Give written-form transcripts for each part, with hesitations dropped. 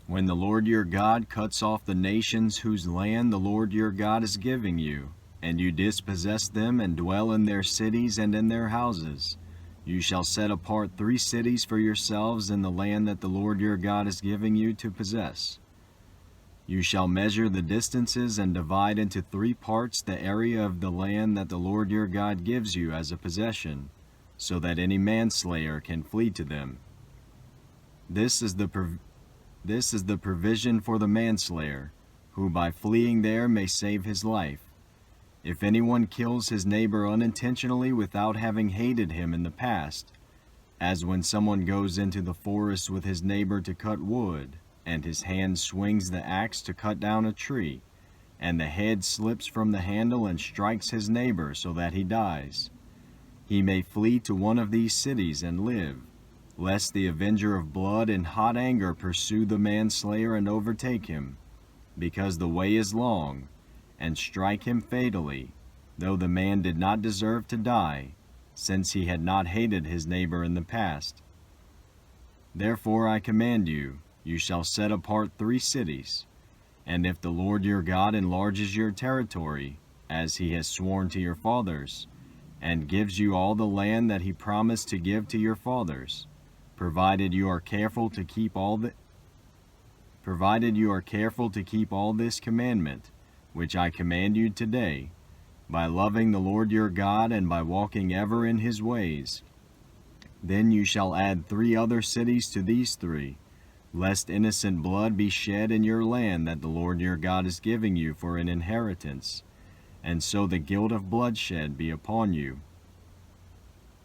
When the Lord your God cuts off the nations whose land the Lord your God is giving you, and you dispossess them and dwell in their cities and in their houses, you shall set apart 3 cities for yourselves in the land that the Lord your God is giving you to possess. You shall measure the distances and divide into 3 parts the area of the land that the Lord your God gives you as a possession, so that any manslayer can flee to them. This is the provision for the manslayer, who by fleeing there may save his life. If anyone kills his neighbor unintentionally without having hated him in the past, as when someone goes into the forest with his neighbor to cut wood, and his hand swings the axe to cut down a tree, and the head slips from the handle and strikes his neighbor so that he dies, he may flee to one of these cities and live, lest the avenger of blood in hot anger pursue the manslayer and overtake him, because the way is long, and strike him fatally, though the man did not deserve to die, since he had not hated his neighbor in the past. Therefore I command you, you shall set apart 3 cities, and if the Lord your God enlarges your territory, as he has sworn to your fathers, and gives you all the land that he promised to give to your fathers, provided you are careful to keep all this commandment, which I command you today, by loving the Lord your God and by walking ever in his ways, then you shall add 3 other cities to these 3, lest innocent blood be shed in your land that the Lord your God is giving you for an inheritance, and so the guilt of bloodshed be upon you.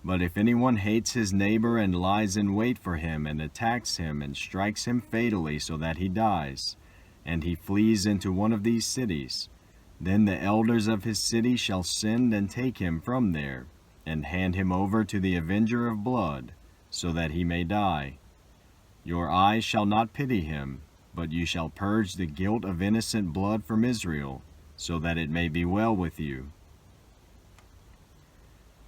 But if anyone hates his neighbor and lies in wait for him and attacks him and strikes him fatally so that he dies, and he flees into one of these cities, then the elders of his city shall send and take him from there, and hand him over to the avenger of blood, so that he may die. Your eyes shall not pity him, but you shall purge the guilt of innocent blood from Israel, so that it may be well with you.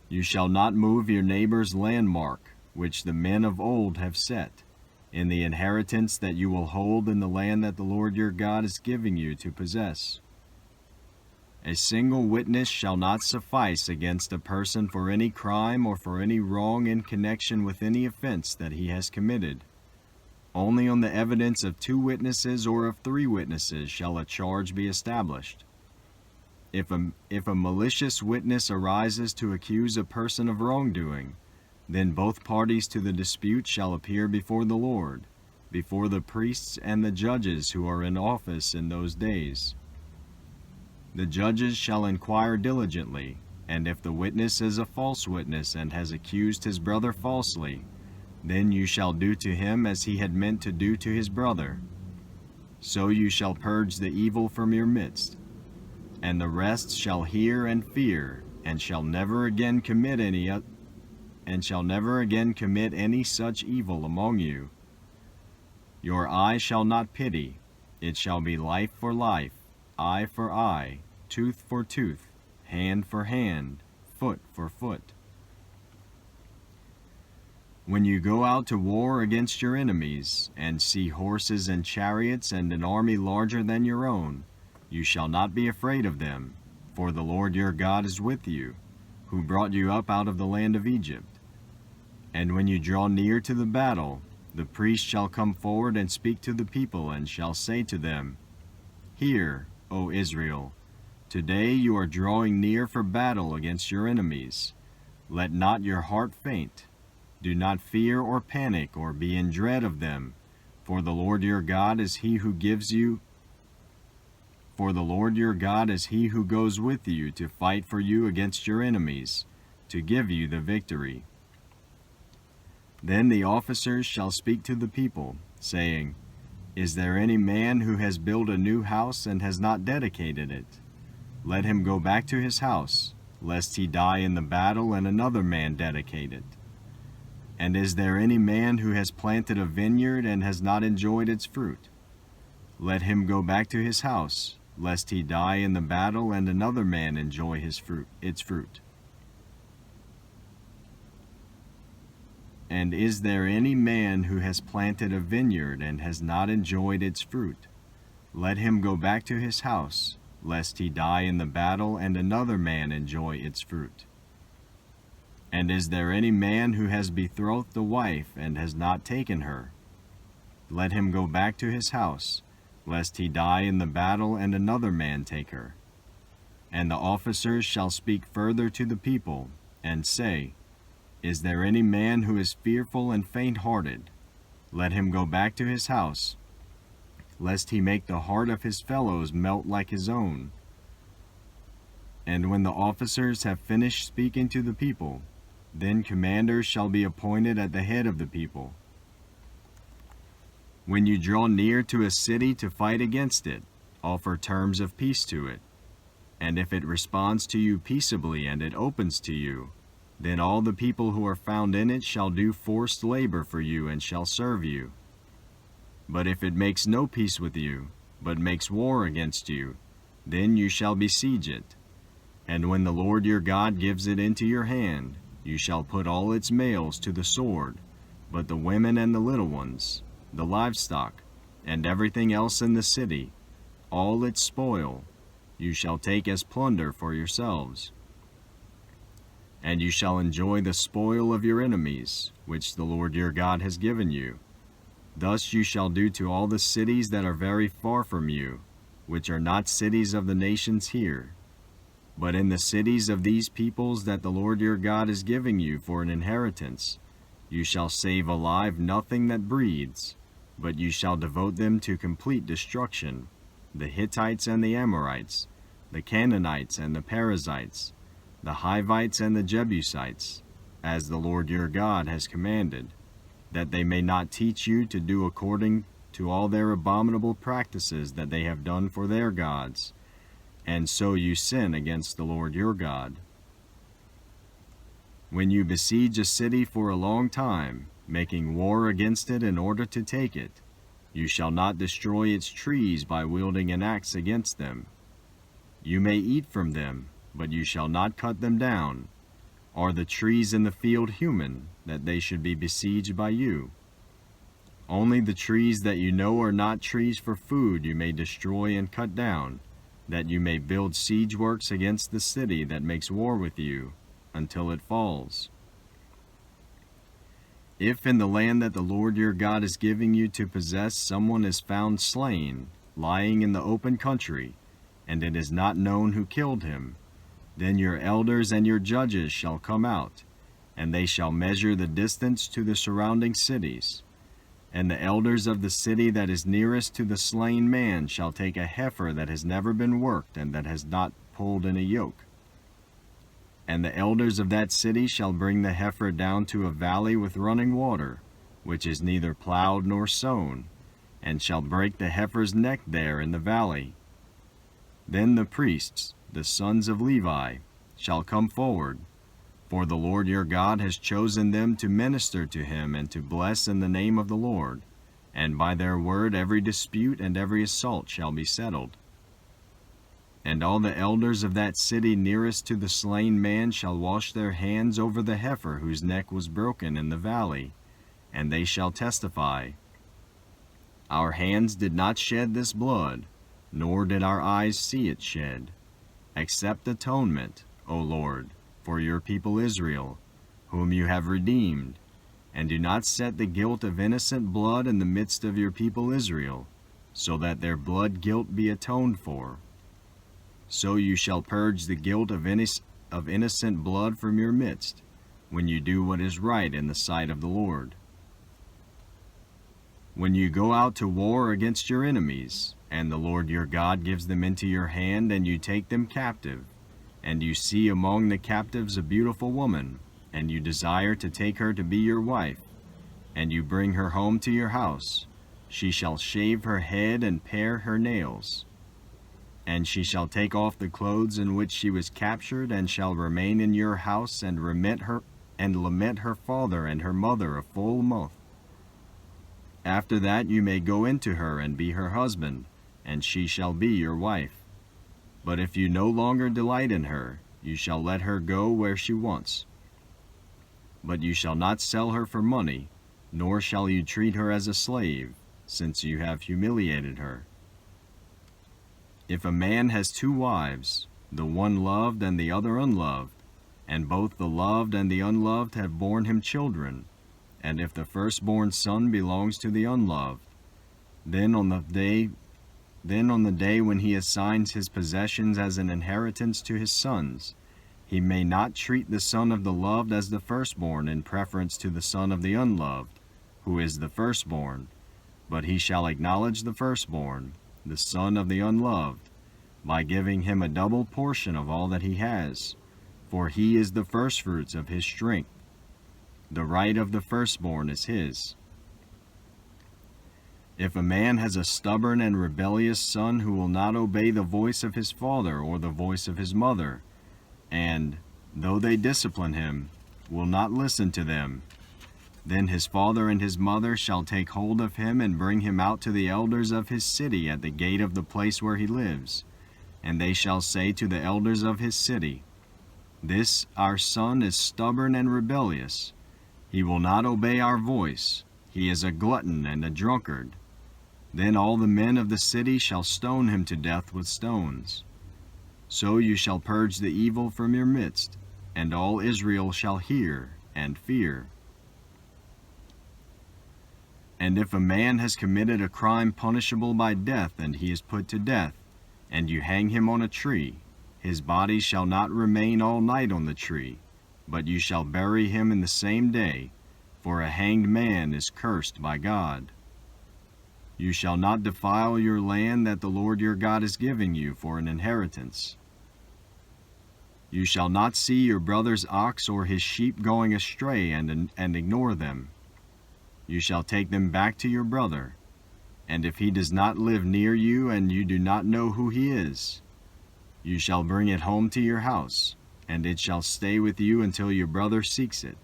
You shall not move your neighbor's landmark, which the men of old have set, in the inheritance that you will hold in the land that the Lord your God is giving you to possess. A single witness shall not suffice against a person for any crime or for any wrong in connection with any offense that he has committed. Only on the evidence of 2 witnesses or of 3 witnesses shall a charge be established. If a malicious witness arises to accuse a person of wrongdoing, then both parties to the dispute shall appear before the Lord, before the priests and the judges who are in office in those days. The judges shall inquire diligently, and if the witness is a false witness and has accused his brother falsely, then you shall do to him as he had meant to do to his brother. So you shall purge the evil from your midst. And the rest shall hear and fear, and shall never again commit any such evil among you. Your eye shall not pity, it shall be life for life, eye for eye, tooth for tooth, hand for hand, foot for foot. When you go out to war against your enemies, and see horses and chariots and an army larger than your own, you shall not be afraid of them, for the Lord your God is with you, who brought you up out of the land of Egypt. And when you draw near to the battle, the priest shall come forward and speak to the people, and shall say to them, Hear, O Israel, today you are drawing near for battle against your enemies. Let not your heart faint. Do not fear or panic or be in dread of them, for the Lord your God is he who goes with you to fight for you against your enemies, to give you the victory. Then the officers shall speak to the people, saying, Is there any man who has built a new house and has not dedicated it? Let him go back to his house, lest he die in the battle and another man dedicate it. And is there any man who has planted a vineyard and has not enjoyed its fruit? Let him go back to his house, lest he die in the battle and another man enjoy its fruit. And is there any man who has planted a vineyard and has not enjoyed its fruit? Let him go back to his house, lest he die in the battle and another man enjoy its fruit. And is there any man who has betrothed a wife and has not taken her? Let him go back to his house, lest he die in the battle and another man take her. And the officers shall speak further to the people, and say, Is there any man who is fearful and faint-hearted? Let him go back to his house, lest he make the heart of his fellows melt like his own. And when the officers have finished speaking to the people, then commanders shall be appointed at the head of the people. When you draw near to a city to fight against it, offer terms of peace to it. And if it responds to you peaceably and it opens to you, then all the people who are found in it shall do forced labor for you and shall serve you. But if it makes no peace with you, but makes war against you, then you shall besiege it. And when the Lord your God gives it into your hand, you shall put all its males to the sword, but the women and the little ones, the livestock, and everything else in the city, all its spoil, you shall take as plunder for yourselves. And you shall enjoy the spoil of your enemies, which the Lord your God has given you. Thus you shall do to all the cities that are very far from you, which are not cities of the nations here. But in the cities of these peoples that the Lord your God is giving you for an inheritance, you shall save alive nothing that breathes, but you shall devote them to complete destruction, the Hittites and the Amorites, the Canaanites and the Perizzites, the Hivites and the Jebusites, as the Lord your God has commanded, that they may not teach you to do according to all their abominable practices that they have done for their gods, and so you sin against the Lord your God. When you besiege a city for a long time, making war against it in order to take it, you shall not destroy its trees by wielding an axe against them. You may eat from them, but you shall not cut them down. Are the trees in the field human, that they should be besieged by you? Only the trees that you know are not trees for food you may destroy and cut down, that you may build siege works against the city that makes war with you, until it falls. If in the land that the Lord your God is giving you to possess someone is found slain, lying in the open country, and it is not known who killed him, then your elders and your judges shall come out, and they shall measure the distance to the surrounding cities. And the elders of the city that is nearest to the slain man shall take a heifer that has never been worked and that has not pulled in a yoke. And the elders of that city shall bring the heifer down to a valley with running water, which is neither plowed nor sown, and shall break the heifer's neck there in the valley. Then the priests, the sons of Levi, shall come forward, for the Lord your God has chosen them to minister to him and to bless in the name of the Lord, and by their word every dispute and every assault shall be settled. And all the elders of that city nearest to the slain man shall wash their hands over the heifer whose neck was broken in the valley, and they shall testify, Our hands did not shed this blood, nor did our eyes see it shed. Accept atonement, O Lord, for your people Israel, whom you have redeemed, and do not set the guilt of innocent blood in the midst of your people Israel, so that their blood guilt be atoned for. So you shall purge the guilt of innocent blood from your midst, when you do what is right in the sight of the Lord. When you go out to war against your enemies, and the Lord your God gives them into your hand, and you take them captive, and you see among the captives a beautiful woman, and you desire to take her to be your wife, and you bring her home to your house, she shall shave her head and pare her nails. And she shall take off the clothes in which she was captured, and shall remain in your house, and lament her father and her mother a full month. After that you may go into her and be her husband, and she shall be your wife. But if you no longer delight in her, you shall let her go where she wants. But you shall not sell her for money, nor shall you treat her as a slave, since you have humiliated her. If a man has 2 wives, the one loved and the other unloved, and both the loved and the unloved have borne him children, and if the firstborn son belongs to the unloved, then on the day when he assigns his possessions as an inheritance to his sons, he may not treat the son of the loved as the firstborn in preference to the son of the unloved, who is the firstborn, but he shall acknowledge the firstborn, the son of the unloved, by giving him a double portion of all that he has, for he is the firstfruits of his strength. The right of the firstborn is his. If a man has a stubborn and rebellious son who will not obey the voice of his father or the voice of his mother, and, though they discipline him, will not listen to them, then his father and his mother shall take hold of him and bring him out to the elders of his city at the gate of the place where he lives. And they shall say to the elders of his city, "This our son is stubborn and rebellious. He will not obey our voice. He is a glutton and a drunkard." Then all the men of the city shall stone him to death with stones. So you shall purge the evil from your midst, and all Israel shall hear and fear. And if a man has committed a crime punishable by death, and he is put to death, and you hang him on a tree, his body shall not remain all night on the tree, but you shall bury him in the same day, for a hanged man is cursed by God. You shall not defile your land that the Lord your God is giving you for an inheritance. You shall not see your brother's ox or his sheep going astray and ignore them. You shall take them back to your brother, and if he does not live near you and you do not know who he is, you shall bring it home to your house, and it shall stay with you until your brother seeks it.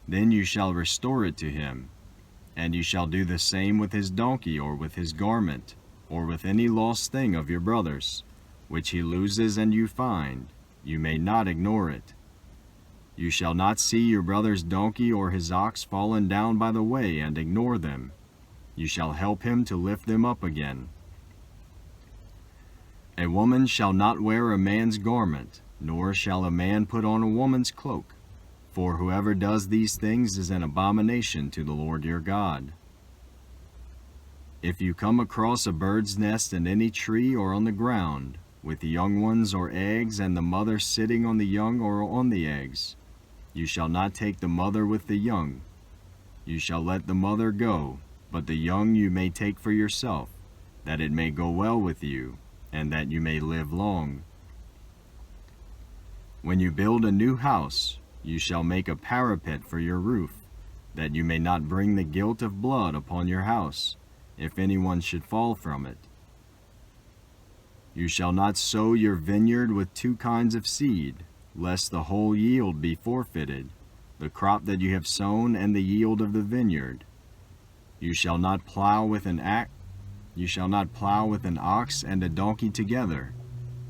Then you shall restore it to him, and you shall do the same with his donkey or with his garment, or with any lost thing of your brother's, which he loses and you find. You may not ignore it. You shall not see your brother's donkey or his ox fallen down by the way and ignore them. You shall help him to lift them up again. A woman shall not wear a man's garment, nor shall a man put on a woman's cloak, for whoever does these things is an abomination to the Lord your God. If you come across a bird's nest in any tree or on the ground, with the young ones or eggs, and the mother sitting on the young or on the eggs, you shall not take the mother with the young. You shall let the mother go, but the young you may take for yourself, that it may go well with you, and that you may live long. When you build a new house, you shall make a parapet for your roof, that you may not bring the guilt of blood upon your house, if anyone should fall from it. You shall not sow your vineyard with 2 kinds of seed, lest the whole yield be forfeited, the crop that you have sown and the yield of the vineyard. You shall not plow with an ox and a donkey together.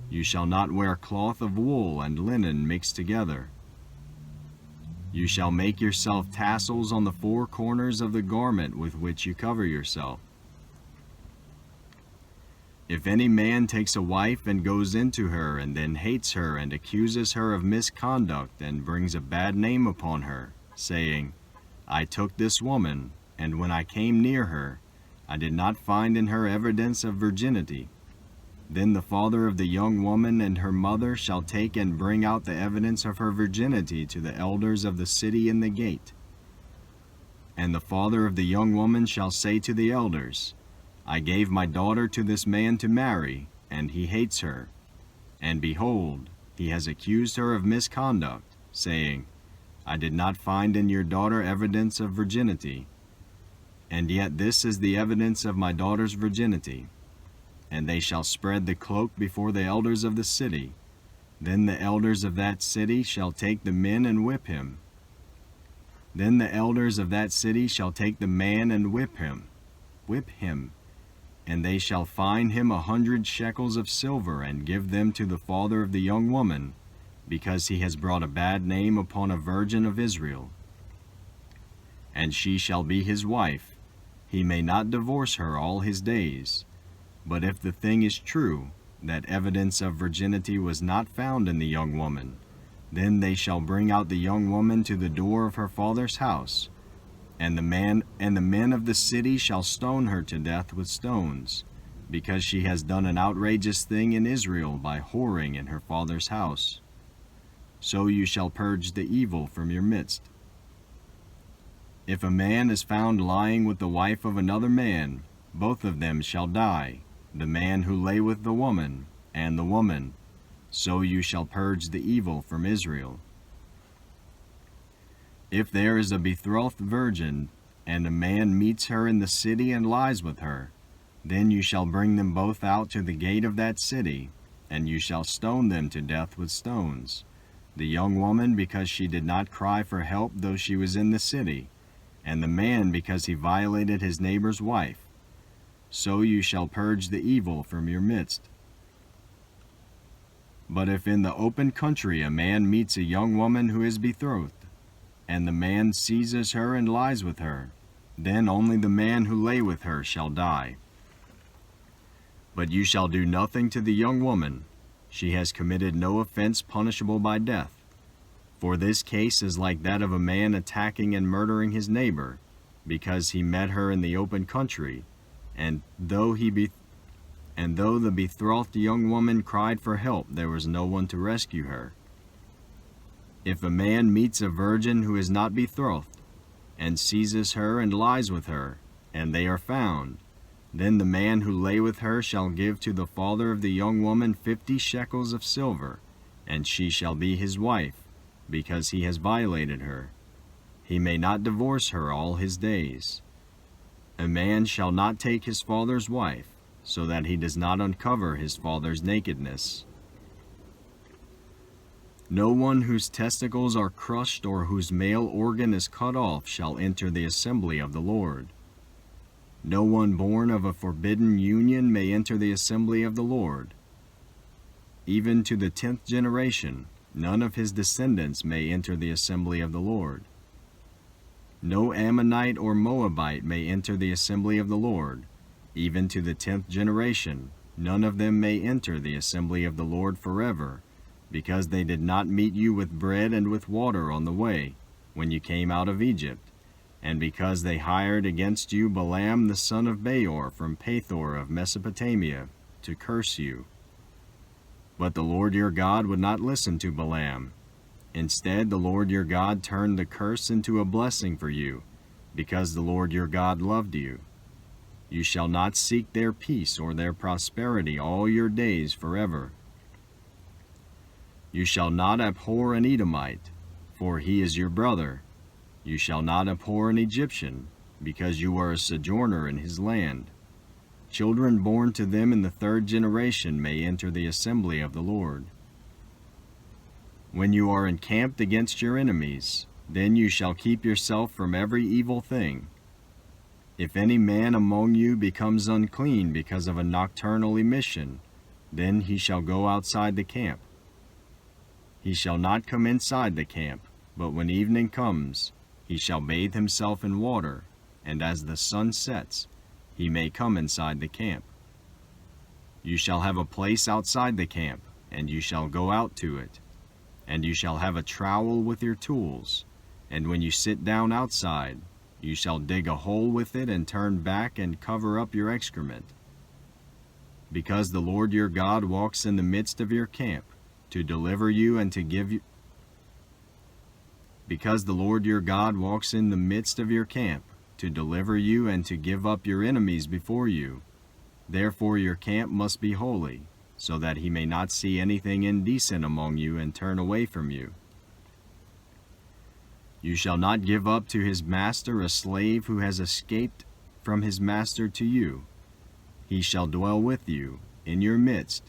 You shall not wear cloth of wool and linen mixed together. You shall make yourself tassels on the 4 corners of the garment with which you cover yourself. If any man takes a wife and goes into her and then hates her and accuses her of misconduct and brings a bad name upon her, saying, "I took this woman, and when I came near her, I did not find in her evidence of virginity," then the father of the young woman and her mother shall take and bring out the evidence of her virginity to the elders of the city in the gate. And the father of the young woman shall say to the elders, "I gave my daughter to this man to marry, and he hates her. And behold, he has accused her of misconduct, saying, I did not find in your daughter evidence of virginity. And yet this is the evidence of my daughter's virginity." And they shall spread the cloak before the elders of the city. Then the elders of that city shall take the men and whip him. Then the elders of that city shall take the man and whip him. And they shall fine him 100 shekels of silver, and give them to the father of the young woman, because he has brought a bad name upon a virgin of Israel. And she shall be his wife. He may not divorce her all his days. But if the thing is true, that evidence of virginity was not found in the young woman, then they shall bring out the young woman to the door of her father's house, and the men of the city shall stone her to death with stones, because she has done an outrageous thing in Israel by whoring in her father's house. So you shall purge the evil from your midst. If a man is found lying with the wife of another man, both of them shall die, the man who lay with the woman, and the woman. So you shall purge the evil from Israel. If there is a betrothed virgin, and a man meets her in the city and lies with her, then you shall bring them both out to the gate of that city, and you shall stone them to death with stones. The young woman because she did not cry for help though she was in the city, and the man because he violated his neighbor's wife. So you shall purge the evil from your midst. But if in the open country a man meets a young woman who is betrothed, and the man seizes her and lies with her, then only the man who lay with her shall die. But you shall do nothing to the young woman. She has committed no offense punishable by death. For this case is like that of a man attacking and murdering his neighbor, because he met her in the open country, and though the betrothed young woman cried for help, there was no one to rescue her. If a man meets a virgin who is not betrothed, and seizes her and lies with her, and they are found, then the man who lay with her shall give to the father of the young woman 50 shekels of silver, and she shall be his wife, because he has violated her. He may not divorce her all his days. A man shall not take his father's wife, so that he does not uncover his father's nakedness. No one whose testicles are crushed or whose male organ is cut off shall enter the assembly of the Lord. No one born of a forbidden union may enter the assembly of the Lord. Even to the 10th generation, none of his descendants may enter the assembly of the Lord. No Ammonite or Moabite may enter the assembly of the Lord. Even to the 10th generation, none of them may enter the assembly of the Lord forever, because they did not meet you with bread and with water on the way, when you came out of Egypt, and because they hired against you Balaam the son of Beor from Pethor of Mesopotamia, to curse you. But the Lord your God would not listen to Balaam. Instead, the Lord your God turned the curse into a blessing for you, because the Lord your God loved you. You shall not seek their peace or their prosperity all your days forever. You shall not abhor an Edomite, for he is your brother. You shall not abhor an Egyptian, because you are a sojourner in his land. Children born to them in the 3rd generation may enter the assembly of the Lord. When you are encamped against your enemies, then you shall keep yourself from every evil thing. If any man among you becomes unclean because of a nocturnal emission, then he shall go outside the camp. He shall not come inside the camp, but when evening comes, he shall bathe himself in water, and as the sun sets, he may come inside the camp. You shall have a place outside the camp, and you shall go out to it. And you shall have a trowel with your tools, and when you sit down outside, you shall dig a hole with it and turn back and cover up your excrement. Because the Lord your God walks in the midst of your camp, to deliver you and to give you. Because the Lord your God walks in the midst of your camp, to deliver you and to give up your enemies before you. Therefore your camp must be holy, so that he may not see anything indecent among you and turn away from you. You shall not give up to his master a slave who has escaped from his master to you. He shall dwell with you, in your midst,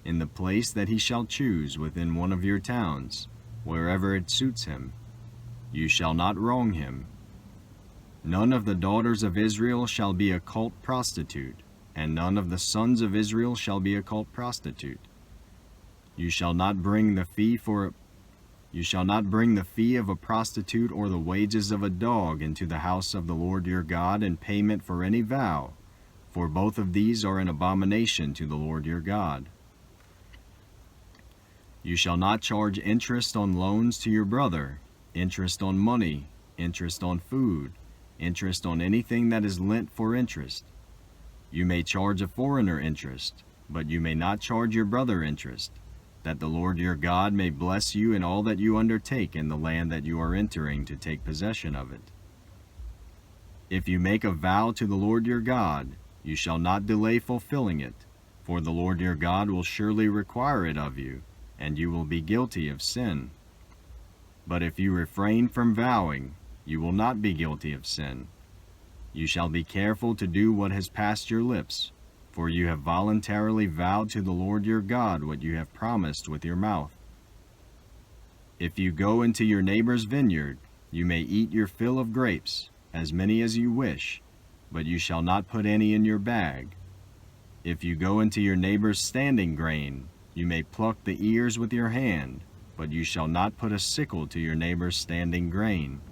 in the place that he shall choose within one of your towns, wherever it suits him. You shall not wrong him. None of the daughters of Israel shall be a cult prostitute, and none of the sons of Israel shall be a cult prostitute. You shall not bring the fee for You shall not bring the fee of a prostitute or the wages of a dog into the house of the Lord your God in payment for any vow, for both of these are an abomination to the Lord your God. You shall not charge interest on loans to your brother, interest on money, interest on food, interest on anything that is lent for interest. You may charge a foreigner interest, but you may not charge your brother interest, that the Lord your God may bless you in all that you undertake in the land that you are entering to take possession of it. If you make a vow to the Lord your God, you shall not delay fulfilling it, for the Lord your God will surely require it of you, and you will be guilty of sin. But if you refrain from vowing, you will not be guilty of sin. You shall be careful to do what has passed your lips, for you have voluntarily vowed to the Lord your God what you have promised with your mouth. If you go into your neighbor's vineyard, you may eat your fill of grapes, as many as you wish, but you shall not put any in your bag. If you go into your neighbor's standing grain, you may pluck the ears with your hand, but you shall not put a sickle to your neighbor's standing grain.